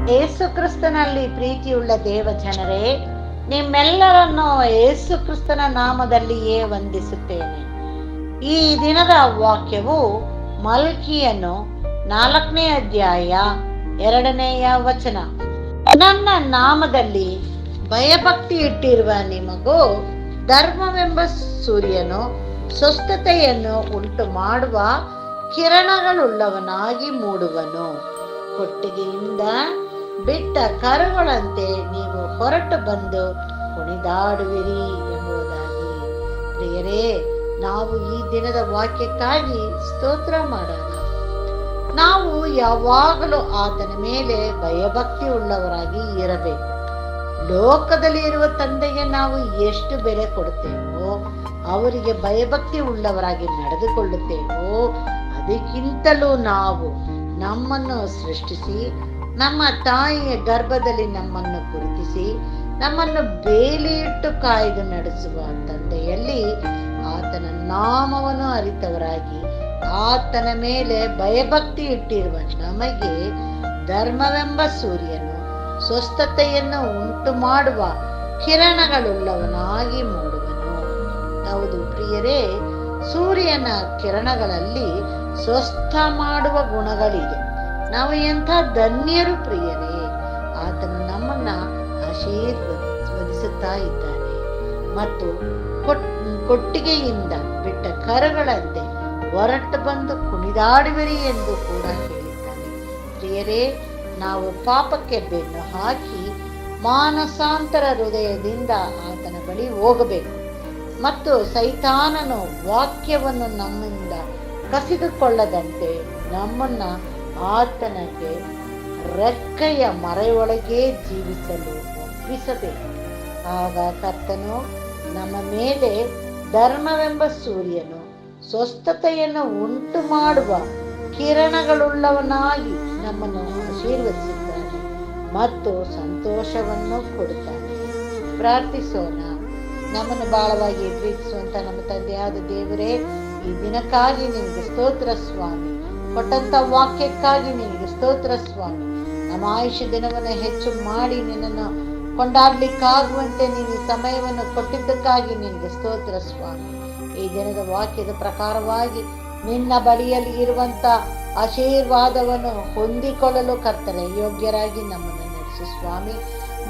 ಯೇಸು ಕ್ರಿಸ್ತನಲ್ಲಿ ಪ್ರೀತಿಯುಳ್ಳ ದೇವ ಜನರೇ, ನಿಮ್ಮೆಲ್ಲರನ್ನು ಯೇಸು ಕ್ರಿಸ್ತನ ನಾಮದಲ್ಲಿಯೇ ವಂದಿಸುತ್ತೇನೆ. ಈ ದಿನದ ವಾಕ್ಯವು ಮಲ್ಕಿಯನು 4ನೇ ಅಧ್ಯಾಯ 2ನೇಯ ವಚನ. ನನ್ನ ನಾಮದಲ್ಲಿ ಭಯಭಕ್ತಿ ಇಟ್ಟಿರುವ ನಿಮಗೂ ಧರ್ಮವೆಂಬ ಸೂರ್ಯನು ಸ್ವಸ್ಥತೆಯನ್ನು ಉಂಟು ಮಾಡುವ ಕಿರಣಗಳುಳ್ಳವನಾಗಿ ಮೂಡುವನು. ಕೊಟ್ಟಿಗೆಯಿಂದ ಬಿಟ್ಟ ಕರುಗಳಂತೆ ನೀವು ಹೊರಟು ಬಂದು ಕುಣಿದಾಡುವಿರಿ ಎಂಬುದಾಗಿ. ಪ್ರಿಯರೇ, ನಾವು ಈ ದಿನದ ವಾಕ್ಯಕ್ಕಾಗಿ ಸ್ತೋತ್ರ ಮಾಡೋಣ. ನಾವು ಯಾವಾಗಲೂ ಆತನ ಮೇಲೆ ಭಯಭಕ್ತಿ ಉಳ್ಳವರಾಗಿ ಇರಬೇಕು. ಲೋಕದಲ್ಲಿ ಇರುವ ತಂದೆಗೆ ನಾವು ಎಷ್ಟು ಬೆಲೆ ಕೊಡುತ್ತೇವೋ, ಅವರಿಗೆ ಭಯಭಕ್ತಿ ಉಳ್ಳವರಾಗಿ ನಡೆದುಕೊಳ್ಳುತ್ತೇವೋ, ಅದಕ್ಕಿಂತಲೂ ನಾವು ನಮ್ಮನ್ನು ಸೃಷ್ಟಿಸಿ ನಮ್ಮ ತಾಯಿಯ ಗರ್ಭದಲ್ಲಿ ನಮ್ಮನ್ನು ಗುರುತಿಸಿ ನಮ್ಮನ್ನು ಬೇಲಿಯಿಟ್ಟು ಕಾಯ್ದು ನಡೆಸುವ ತಂದೆಯಲ್ಲಿ ಆತನ ನಾಮವನ್ನು ಅರಿತವರಾಗಿ ಆತನ ಮೇಲೆ ಭಯಭಕ್ತಿ ಇಟ್ಟಿರುವ ನಮಗೆ ಧರ್ಮವೆಂಬ ಸೂರ್ಯನು ಸ್ವಸ್ಥತೆಯನ್ನು ಉಂಟು ಮಾಡುವ ಕಿರಣಗಳುಳ್ಳವನಾಗಿ ಮೂಡುವನು. ಹೌದು ಪ್ರಿಯರೇ, ಸೂರ್ಯನ ಕಿರಣಗಳಲ್ಲಿ ಸ್ವಸ್ಥ ಮಾಡುವ ಗುಣಗಳಿದೆ. ನಾವು ಎಂಥ ಧನ್ಯರು ಪ್ರಿಯರೇ! ಆತನು ನಮ್ಮನ್ನ ಆಶೀರ್ವದಿಸುತ್ತಾ ಇದ್ದಾನೆ ಮತ್ತು ಕೊಟ್ಟಿಗೆಯಿಂದ ಬಿಟ್ಟ ಕರುಗಳಂತೆ ಹೊರಟು ಬಂದು ಕುಣಿದಾಡುವಿರಿ ಎಂದು ಕೂಡ ಹೇಳಿದ್ದಾನೆ. ಪ್ರಿಯರೇ, ನಾವು ಪಾಪಕ್ಕೆ ಬೆನ್ನು ಹಾಕಿ ಮಾನಸಾಂತರ ಹೃದಯದಿಂದ ಆತನ ಬಳಿ ಹೋಗಬೇಕು ಮತ್ತು ಸೈತಾನನು ವಾಕ್ಯವನ್ನು ನಮ್ಮಿಂದ ಕಸಿದುಕೊಳ್ಳದಂತೆ ನಮ್ಮನ್ನ ಆತನಿಗೆ ರೆಕ್ಕೆಯ ಮರೆಯೊಳಗೆ ಜೀವಿಸಲು ಒಪ್ಪಿಸಬೇಕು. ಆಗ ಕರ್ತನು ನಮ್ಮ ಮೇಲೆ ಧರ್ಮವೆಂಬ ಸೂರ್ಯನು ಸ್ವಸ್ಥತೆಯನ್ನು ಉಂಟು ಮಾಡುವ ಕಿರಣಗಳುಳ್ಳವನಾಗಿ ನಮ್ಮನ್ನು ಆಶೀರ್ವದಿಸುತ್ತಾನೆ ಮತ್ತು ಸಂತೋಷವನ್ನು ಕೊಡುತ್ತಾನೆ. ಪ್ರಾರ್ಥಿಸೋಣ. ನಮ್ಮನ್ನು ಬಹಳವಾಗಿ ಪ್ರೀತಿಸುವಂತ ನಮ್ಮ ತಂದೆಯಾದ ದೇವರೇ, ಈ ದಿನಕ್ಕಾಗಿ ನಿನಗೆ ಸ್ತೋತ್ರ ಸ್ವಾಮಿ. ಕೊಟ್ಟಂತ ವಾಕ್ಯಕ್ಕಾಗಿ ನಿನಗೆ ಸ್ತೋತ್ರ ಸ್ವಾಮಿ. ನಮ್ಮ ಆಯುಷ್ಯ ದಿನವನ್ನು ಹೆಚ್ಚು ಮಾಡಿ ನಿನ್ನನ್ನು ಕೊಂಡಾಡ್ಲಿಕ್ಕಾಗುವಂತೆ ನೀನು ಸಮಯವನ್ನು ಕೊಟ್ಟಿದ್ದಕ್ಕಾಗಿ ನಿನಗೆ ಸ್ತೋತ್ರ ಸ್ವಾಮಿ. ಈ ದಿನದ ವಾಕ್ಯದ ಪ್ರಕಾರವಾಗಿ ನಿನ್ನ ಬಳಿಯಲ್ಲಿ ಇರುವಂತ ಆಶೀರ್ವಾದವನ್ನು ಹೊಂದಿಕೊಳ್ಳಲು ಕರ್ತನೆ ಯೋಗ್ಯರಾಗಿ ನಮ್ಮನ್ನು ನಡೆಸು ಸ್ವಾಮಿ.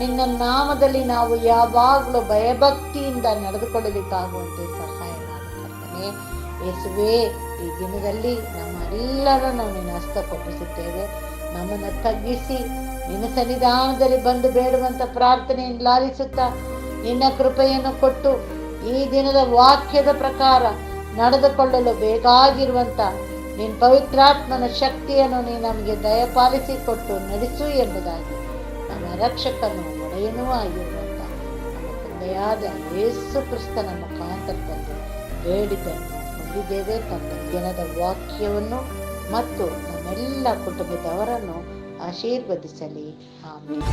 ನಿನ್ನ ನಾಮದಲ್ಲಿ ನಾವು ಯಾವಾಗಲೂ ಭಯಭಕ್ತಿಯಿಂದ ನಡೆದುಕೊಳ್ಳಲಿಕ್ಕಾಗುವಂತೆ ಸಹಾಯ ಮಾಡು ಕರ್ತನೆ. ಯೇಸುವೇ, ಈ ದಿನದಲ್ಲಿ ನಮ್ಮೆಲ್ಲರನ್ನು ನಿನ್ನ ಹಸ್ತಕೊಪ್ಪಿಸುತ್ತೇವೆ. ನಮ್ಮನ್ನು ತಗ್ಗಿಸಿ ನಿನ್ನ ಸನ್ನಿಧಾನದಲ್ಲಿ ಬಂದು ಬೇಡುವಂತ ಪ್ರಾರ್ಥನೆಯನ್ನು ಲಾಲಿಸುತ್ತಾ ನಿನ್ನ ಕೃಪೆಯನ್ನು ಕೊಟ್ಟು ಈ ದಿನದ ವಾಕ್ಯದ ಪ್ರಕಾರ ನಡೆದುಕೊಳ್ಳಲು ಬೇಕಾಗಿರುವಂತ ನಿನ್ನ ಪವಿತ್ರಾತ್ಮನ ಶಕ್ತಿಯನ್ನು ನೀನು ನಮಗೆ ದಯಪಾಲಿಸಿ ಕೊಟ್ಟು ನಡೆಸು ಎಂಬುದಾಗಿ ನಮ್ಮ ರಕ್ಷಕನು ಒಡೆಯನೂ ಆಗಿರುವಂತ ನಮ್ಮ ತಂದೆಯಾದ ಯೇಸು ಕ್ರಿಸ್ತನ ಮುಖಾಂತರದಲ್ಲಿ ಬೇಡಿದ್ದನ್ನು ಹೊಂದಿದ್ದೇವೆ. ತನ್ನ ದಿನದ ವಾಕ್ಯವನ್ನು ಮತ್ತು ನಮ್ಮೆಲ್ಲ ಕುಟುಂಬದವರನ್ನು ಆಶೀರ್ವದಿಸಲಿ. ಆಮೇಲೆ